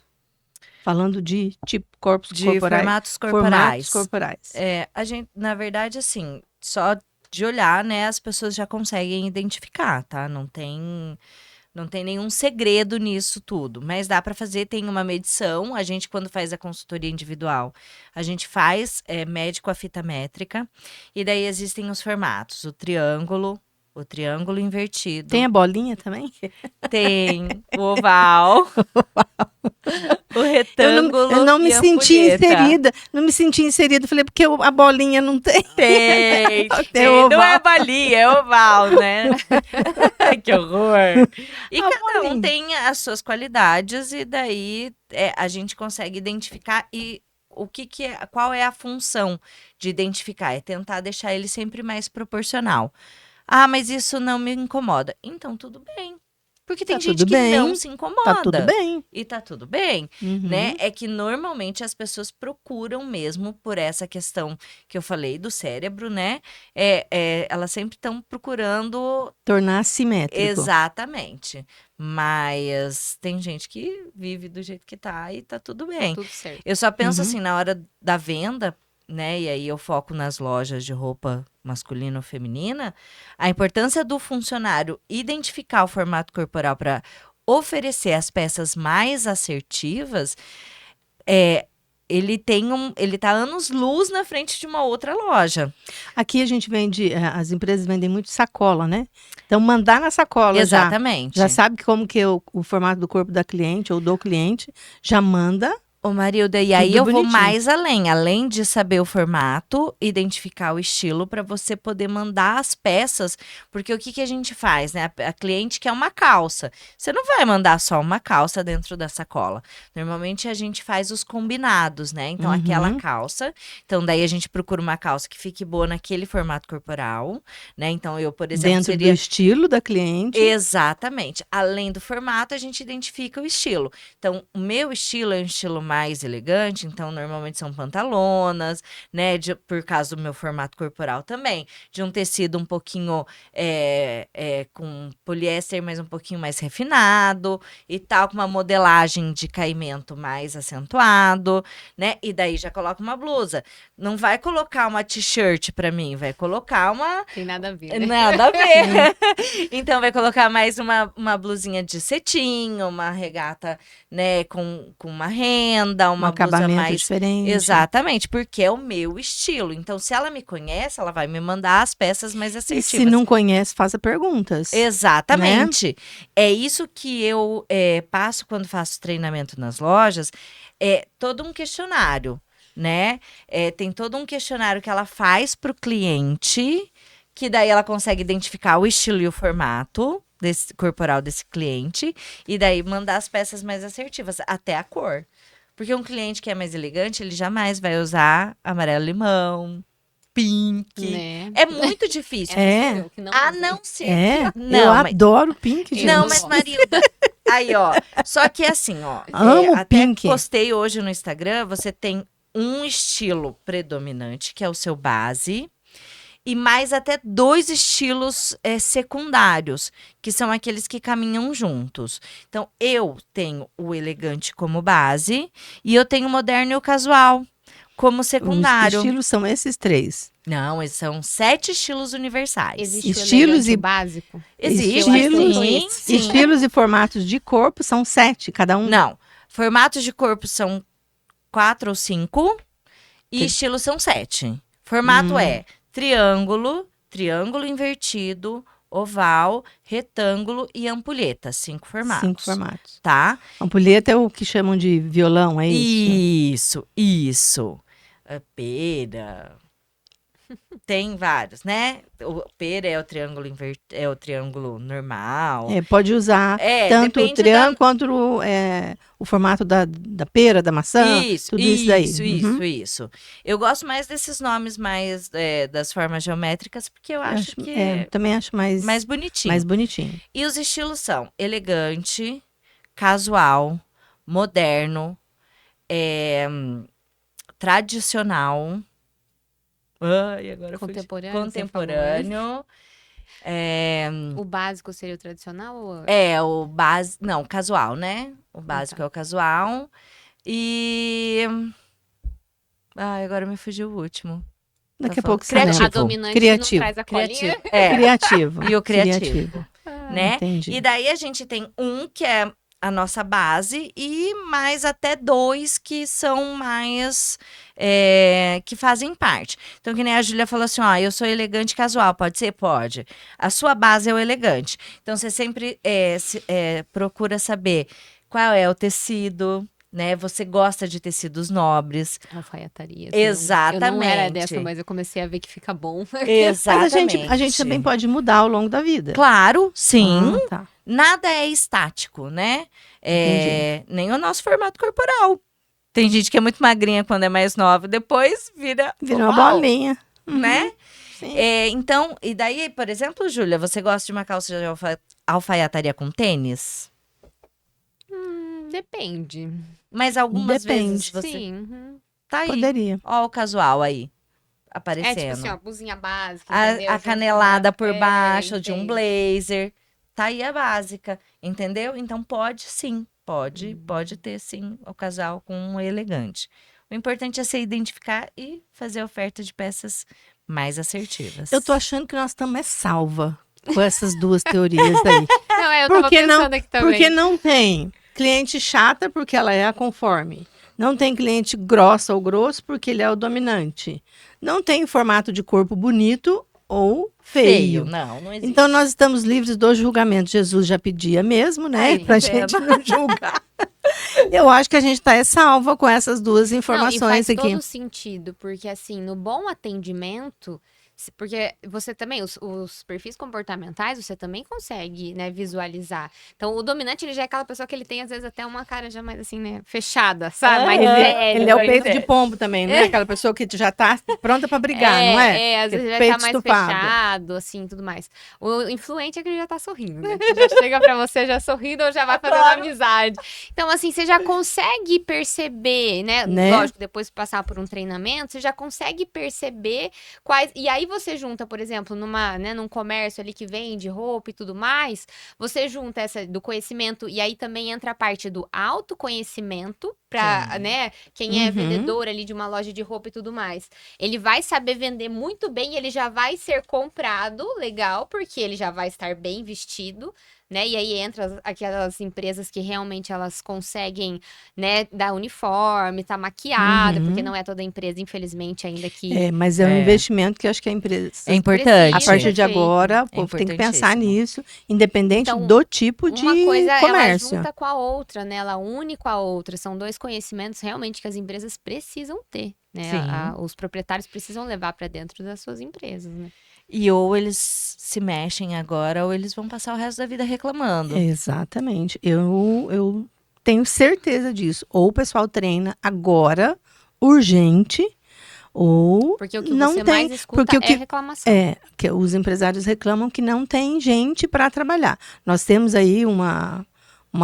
Falando de corpos De corporais. formatos corporais. Formatos corporais. A gente, na verdade, assim, só de olhar, né, as pessoas já conseguem identificar, tá? Não tem nenhum segredo nisso tudo, mas dá para fazer, tem uma medição. A gente, quando faz a consultoria individual, a gente mede com a fita métrica, e daí existem os formatos, o triângulo, o triângulo invertido. Tem a bolinha também? Tem o oval, o retângulo Eu não me e a senti ampulheta. inserida. Não me senti inserida. Falei, porque a bolinha não tem. Tem, Tem tem. oval. Não é bolinha, é oval, né? Que horror. E A cada um bolinha. tem as suas qualidades e daí a gente consegue identificar e o que é, qual é a função de identificar? É tentar deixar ele sempre mais proporcional. Ah, mas isso não me incomoda. Então, tudo bem. Porque tem Tá gente tudo que bem. não se incomoda. Tá tudo bem. E tá tudo bem, Uhum. né? É que normalmente as pessoas procuram mesmo por essa questão que eu falei do cérebro, né? Elas sempre estão procurando Tornar assimétrico. exatamente. Mas tem gente que vive do jeito que tá e tá tudo bem. Tudo certo. Eu só penso Uhum. assim, na hora da venda, né? E aí eu foco nas lojas de roupa masculina ou feminina, a importância do funcionário identificar o formato corporal para oferecer as peças mais assertivas, ele tá anos-luz na frente de uma outra loja. Aqui a gente vende, as empresas vendem muito sacola, né? Então, mandar na sacola já. Exatamente. Já sabe como que é o formato do corpo da cliente ou do cliente, já manda. Ô, Marilda, e aí Tudo eu vou bonitinho. mais além de saber o formato, identificar o estilo para você poder mandar as peças, porque o que a gente faz, né? A cliente quer uma calça. Você não vai mandar só uma calça dentro da sacola. Normalmente a gente faz os combinados, né? Então, Uhum. aquela calça. Então, daí a gente procura uma calça que fique boa naquele formato corporal, né? Então, eu, por exemplo, Dentro do seria estilo da cliente. exatamente. Além do formato, a gente identifica o estilo. Então, o meu estilo é um estilo mais elegante, então normalmente são pantalonas, né? Por causa do meu formato corporal também. De um tecido um pouquinho com poliéster, mas um pouquinho mais refinado e tal, com uma modelagem de caimento mais acentuado, né? E daí já coloca uma blusa. Não vai colocar uma t-shirt pra mim, vai colocar uma Tem nada a ver, né? nada a ver. Então, vai colocar mais uma blusinha de cetim, uma regata, né, com uma renda, Um uma blusa acabamento mais... diferente. Exatamente, porque é o meu estilo. Então, se ela me conhece, ela vai me mandar as peças mais E assertivas. se não conhece, faça perguntas. Exatamente. É isso que eu passo quando faço treinamento nas lojas. É todo um questionário, né? Tem todo um questionário que ela faz para o cliente, que daí ela consegue identificar o estilo e o formato corporal desse cliente, e daí mandar as peças mais assertivas, até a cor. Porque um cliente que é mais elegante, ele jamais vai usar amarelo-limão, pink. Né? É muito difícil. É. Sou eu que não A uso. não ser. É, Não, eu mas- adoro pink, gente. Não, não mas gosto. Marilda, aí ó, só que assim, ó, Amo até pink. postei hoje no Instagram, você tem um estilo predominante, que é o seu base, e mais até 2 estilos secundários, que são aqueles que caminham juntos. Então, eu tenho o elegante como base, e eu tenho o moderno e o casual como Os secundário. estilos são esses 3. Não, esses são 7 estilos universais. Existe Estilos o elegante e- básico? Existe, estilos- sim, sim. Estilos e formatos de corpo são 7, cada um. Não, formatos de corpo são 4 ou 5 e Que- estilos são 7. Formato é triângulo, triângulo invertido, oval, retângulo e ampulheta. 5 formatos. 5 formatos. Tá? Ampulheta é o que chamam de violão, é isso? Isso. Pera. Tem vários, né? O pera é o triângulo é o triângulo normal. Pode usar tanto o depende triângulo quanto o formato da pera, da maçã. Isso, tudo isso daí. isso. Eu gosto mais desses nomes mais das formas geométricas, porque eu acho que também acho mais bonitinho. mais bonitinho. E os estilos são elegante, casual, moderno, tradicional. Ai, agora Contemporâneo, contemporâneo. O básico seria o tradicional? Ou... O base. Não, casual, né? O básico tá. é o casual. E. Ai, agora me fugiu o último. Daqui a Tá pouco você falando. A lembra. dominante Criativo. não traz a colinha. Criativo. E o criativo. Né? Entendi. E daí a gente tem um que é a nossa base e mais até 2 que são mais que fazem parte. Então, que nem a Júlia falou assim, ó, eu sou elegante casual, pode ser? Pode. A sua base é o elegante. Então, você sempre procura saber qual é o tecido, né? Você gosta de tecidos nobres. Alfaiataria. Exatamente. Eu não era dessa, mas eu comecei a ver que fica bom. Exatamente. Mas a gente também pode mudar ao longo da vida. Claro, sim. Ah, tá. Nada é estático, né? Entendi. Nem o nosso formato corporal. Tem gente que é muito magrinha quando é mais nova, depois vira Uma oval, bolinha. né? Sim. Então, e daí, por exemplo, Júlia, você gosta de uma calça de alfaiataria com tênis? Depende. Mas algumas Depende. vezes você Sim. Uhum. tá aí. Poderia. Ó o casual aí, É aparecendo. tipo assim, ó, blusinha básica, A entendeu? Junto canelada com por baixo de um entende. blazer. Tá aí a básica, entendeu? Então pode sim, pode ter sim o casal com um elegante. O importante é você identificar e fazer a oferta de peças mais assertivas. Eu tô achando que nós estamos salva com essas duas teorias aí. Não, eu tava Porque pensando aqui também. Porque não tem cliente chata porque ela é a conforme. Não tem cliente grossa ou grosso porque ele é o dominante. Não tem formato de corpo bonito ou feio. Não existe. Então nós estamos livres do julgamento. Jesus já pedia mesmo, né? Aí, Pra tá gente vendo? não julgar. Eu acho que a gente está salva com essas duas Não, e informações faz aqui. todo sentido, porque assim, no bom atendimento, porque você também, os perfis comportamentais, você também consegue, né, visualizar. Então, o dominante, ele já é aquela pessoa que ele tem, às vezes, até uma cara já mais assim, né, fechada, sabe? Mais Aham. séria, Ele é o mais peito de séria. pombo também, né? Aquela pessoa que já tá pronta para brigar, não é? Às vezes Que ele vai peito estar mais estufado. fechado, assim, tudo mais. O influente é que ele já tá sorrindo, né? Que já chega pra você já sorrindo ou já vai fazendo Claro. amizade. Então, assim, você já consegue perceber, né? Né? Lógico, depois de passar por um treinamento, você já consegue perceber quais... E aí você junta, por exemplo, num comércio ali que vende roupa e tudo mais, você junta essa do conhecimento e aí também entra a parte do autoconhecimento para, Sim. né, quem é Uhum. vendedor ali de uma loja de roupa e tudo mais. Ele vai saber vender muito bem, ele já vai ser comprado, legal, porque ele já vai estar bem vestido, né? E aí entra aquelas empresas que realmente elas conseguem, né, dar uniforme, tá maquiada, Uhum. porque não é toda empresa, infelizmente, ainda que É, mas é um É. investimento que eu acho que a empresa. É importante. A partir de Perfeito. agora, o povo tem que pensar importantíssimo. nisso, independente Então, do tipo de uma coisa, ela comércio. junta com a outra, né? Ela une com a outra. São dois conhecimentos realmente que as empresas precisam ter, né? Sim. Os proprietários precisam levar para dentro das suas empresas, né? E ou eles se mexem agora, ou eles vão passar o resto da vida reclamando. Exatamente. Eu tenho certeza disso. Ou o pessoal treina agora, urgente, ou Porque o que não você tem. mais escuta Porque o que, reclamação. que os empresários reclamam que não tem gente para trabalhar. Nós temos aí uma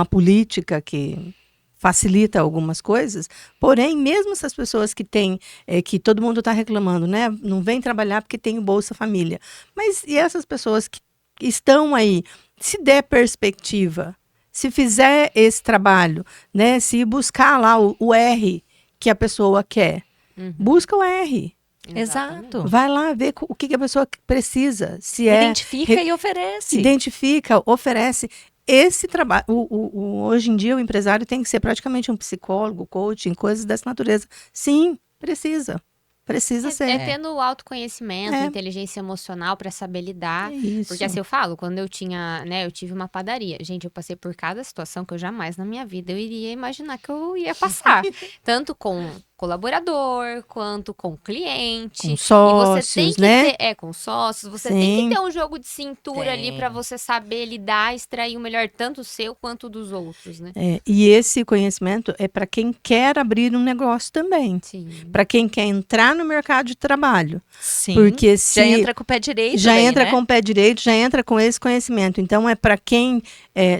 política que facilita algumas coisas, porém, mesmo essas pessoas que têm, que todo mundo está reclamando, né? Não vem trabalhar porque tem o Bolsa Família. Mas e essas pessoas que estão aí, se der perspectiva, se fizer esse trabalho, né? Se buscar lá o R que a pessoa quer, Uhum, busca o R. Exato. Vai lá ver o que a pessoa precisa. Se é Identifica e oferece. identifica, oferece. Esse trabalho, hoje em dia o empresário tem que ser praticamente um psicólogo, coaching, coisas dessa natureza. Sim, precisa. Precisa ser. É tendo autoconhecimento, É. inteligência emocional para saber lidar. É isso. Porque assim eu falo, quando eu tinha, né, eu tive uma padaria. Gente, eu passei por cada situação que eu jamais na minha vida eu iria imaginar que eu ia passar. Tanto com colaborador, quanto com cliente. Com E você tem sócios, que né? ter, com sócios, você tem Sim. que ter um jogo de cintura ali Tem. para você saber lidar, extrair o melhor tanto seu quanto dos outros, né? E esse conhecimento é para quem quer abrir um negócio também. Sim. Para quem quer entrar no mercado de trabalho. Sim. Porque se Já entra com o pé direito. já daí, entra né? com o pé direito, já entra com esse conhecimento. Então, é para quem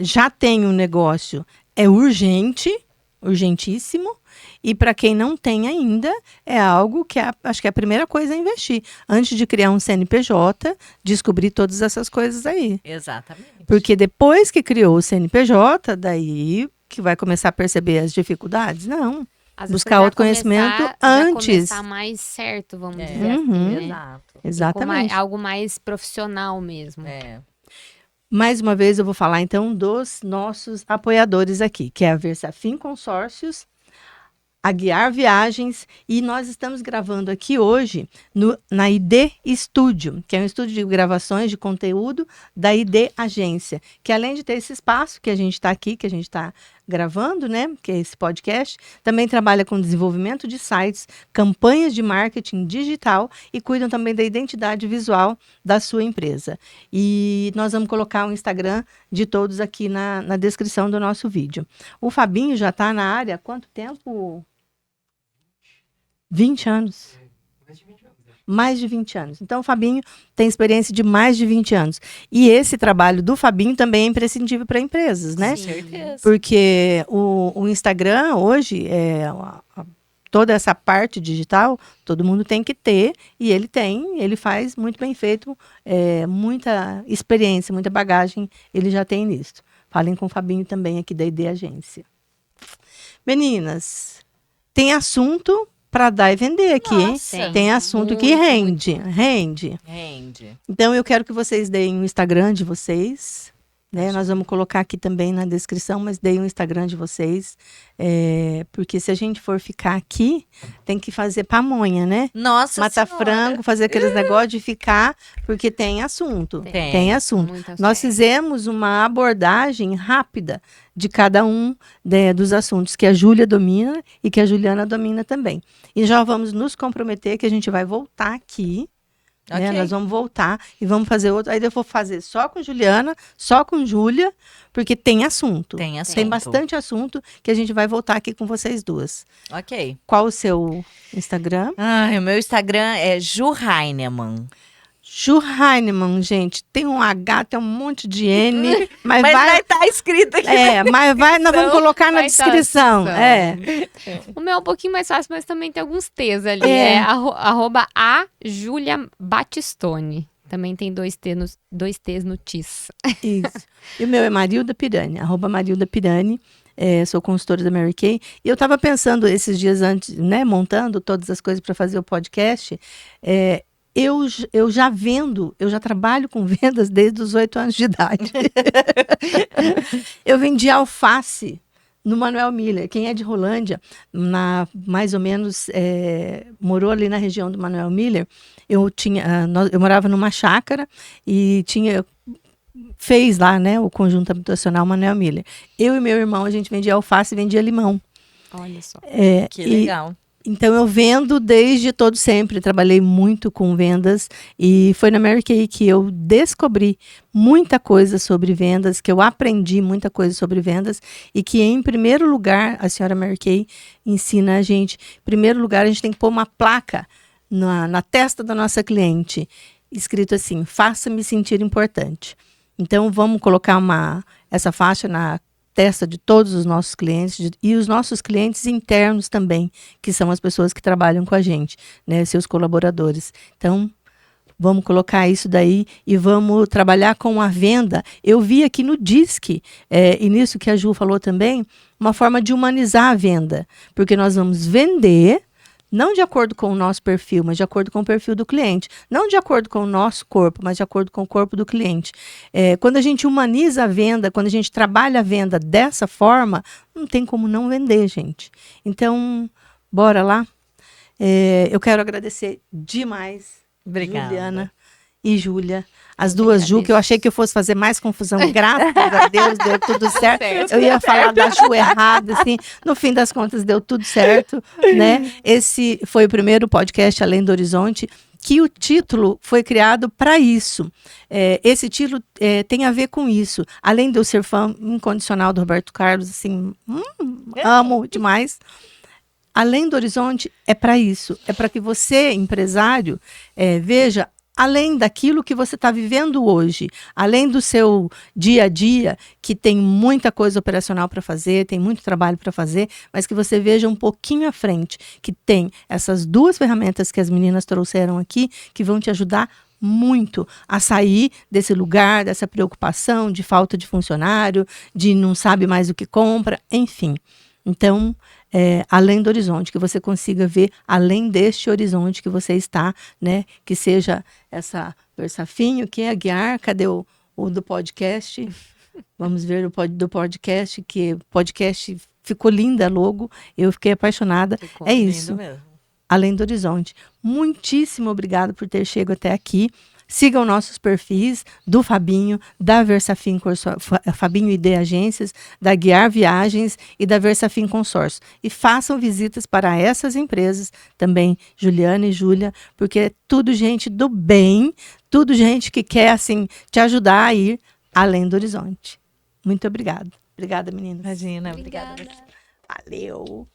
já tem um negócio, é urgente, urgentíssimo. E para quem não tem ainda, é algo que acho que é a primeira coisa a investir. Antes de criar um CNPJ, descobrir todas essas coisas aí. Exatamente. Porque depois que criou o CNPJ, daí que vai começar a perceber as dificuldades? Não. Às vezes Buscar você já autoconhecimento já antes. começar mais certo, vamos É. dizer assim, Uhum. né? Exato. Exatamente. Algo mais profissional mesmo. É. Mais uma vez, eu vou falar então dos nossos apoiadores aqui, que é a Versafin Consórcios, Aguiar Viagens, e nós estamos gravando aqui hoje na ID Studio, que é um estúdio de gravações de conteúdo da ID Agência, que além de ter esse espaço que a gente está aqui, que a gente está gravando, né, que é esse podcast, também trabalha com desenvolvimento de sites, campanhas de marketing digital e cuidam também da identidade visual da sua empresa. E nós vamos colocar o Instagram de todos aqui na descrição do nosso vídeo. O Fabinho já está na área há quanto tempo? 20 anos. Mais de 20 anos. Então, o Fabinho tem experiência de mais de 20 anos. E esse trabalho do Fabinho também é imprescindível para empresas, né? Com certeza. Porque o Instagram hoje, toda essa parte digital, todo mundo tem que ter, e ele faz muito bem feito, muita experiência, muita bagagem, ele já tem nisso. Falem com o Fabinho também aqui da ID Agência. Meninas, tem assunto para dar e vender aqui, Nossa, hein? Tem assunto que rende. Rende. Então, eu quero que vocês deem o Instagram de vocês, né? Nós vamos colocar aqui também na descrição, mas deem o Instagram de vocês, porque se a gente for ficar aqui, tem que fazer pamonha, né? Nossa Matar Senhora. frango, fazer aqueles negócios de ficar, porque tem assunto. Tem assunto. Muito Nós assunto. fizemos uma abordagem rápida de cada um dos assuntos que a Júlia domina e que a Juliana domina também. E já vamos nos comprometer que a gente vai voltar aqui, né? Ok. Nós vamos voltar e vamos fazer outro. Aí eu vou fazer só com Juliana, só com Júlia, porque tem assunto. Tem assunto. Tem bastante assunto que a gente vai voltar aqui com vocês duas. Ok. Qual o seu Instagram? Ai, o meu Instagram é Ju Heinemann. Ju Heinemann, gente. Tem um H, tem um monte de N, mas Mas vai. vai estar escrito aqui. Nós vamos colocar na vai tá descrição. na O meu é um pouquinho mais fácil, mas também tem alguns T's ali. É. É arroba a Julia Battistoni. Também tem dois T's no Tis. Isso. E o meu é Marilda Pirani, @Marilda Pirani. Sou consultora da Mary Kay. E eu estava pensando esses dias antes, né, montando todas as coisas para fazer o podcast. Eu já trabalho com vendas desde os 8 anos de idade. Eu vendi alface no Manuel Miller. Quem é de Rolândia, mais ou menos, morou ali na região do Manuel Miller. Eu morava numa chácara e fez lá, né, o conjunto habitacional Manuel Miller. Eu e meu irmão, a gente vendia alface e vendia limão. Olha só. Que legal. Então, eu vendo desde todo sempre, trabalhei muito com vendas e foi na Mary Kay que eu descobri muita coisa sobre vendas, que eu aprendi muita coisa sobre vendas e que, em primeiro lugar, a senhora Mary Kay ensina a gente, em primeiro lugar, a gente tem que pôr uma placa na testa da nossa cliente, escrito assim, faça-me sentir importante. Então, vamos colocar essa faixa na testa de todos os nossos clientes e os nossos clientes internos também, que são as pessoas que trabalham com a gente, né, seus colaboradores. Então, vamos colocar isso daí e vamos trabalhar com a venda. Eu vi aqui no Disque, e nisso que a Ju falou também, uma forma de humanizar a venda, porque nós vamos vender não de acordo com o nosso perfil, mas de acordo com o perfil do cliente. Não de acordo com o nosso corpo, mas de acordo com o corpo do cliente. Quando a gente humaniza a venda, quando a gente trabalha a venda dessa forma, não tem como não vender, gente. Então, bora lá. Eu quero agradecer demais, Obrigada. Juliana e Júlia. As duas Ju, que eu achei que eu fosse fazer mais confusão. Graças a Deus, deu tudo certo. Eu ia falar da Ju errado, assim. No fim das contas, deu tudo certo, né? Esse foi o primeiro podcast Além do Horizonte, que o título foi criado para isso. Esse título tem a ver com isso. Além de eu ser fã incondicional do Roberto Carlos, assim, amo demais. Além do Horizonte é para isso. É para que você, empresário, veja além daquilo que você está vivendo hoje, além do seu dia a dia, que tem muita coisa operacional para fazer, tem muito trabalho para fazer, mas que você veja um pouquinho à frente, que tem essas duas ferramentas que as meninas trouxeram aqui, que vão te ajudar muito a sair desse lugar, dessa preocupação de falta de funcionário, de não sabe mais o que compra, enfim. Então, além do horizonte, que você consiga ver além deste horizonte que você está, né? Que seja essa Versafinho, que é a Guiar, cadê o do podcast? Vamos ver o do podcast, que podcast ficou linda a logo, eu fiquei apaixonada. Ficou É Lindo isso, mesmo. Além do Horizonte. Muitíssimo obrigado por ter chegado até aqui. Sigam nossos perfis do Fabinho, da Versafin Fabinho ID Agências, da Guiar Viagens e da Versafin Consórcio. E façam visitas para essas empresas também, Juliana e Júlia, porque é tudo gente do bem, tudo gente que quer assim te ajudar a ir além do horizonte. Muito obrigada. Obrigada, meninas. Imagina, obrigada. Obrigada. Valeu.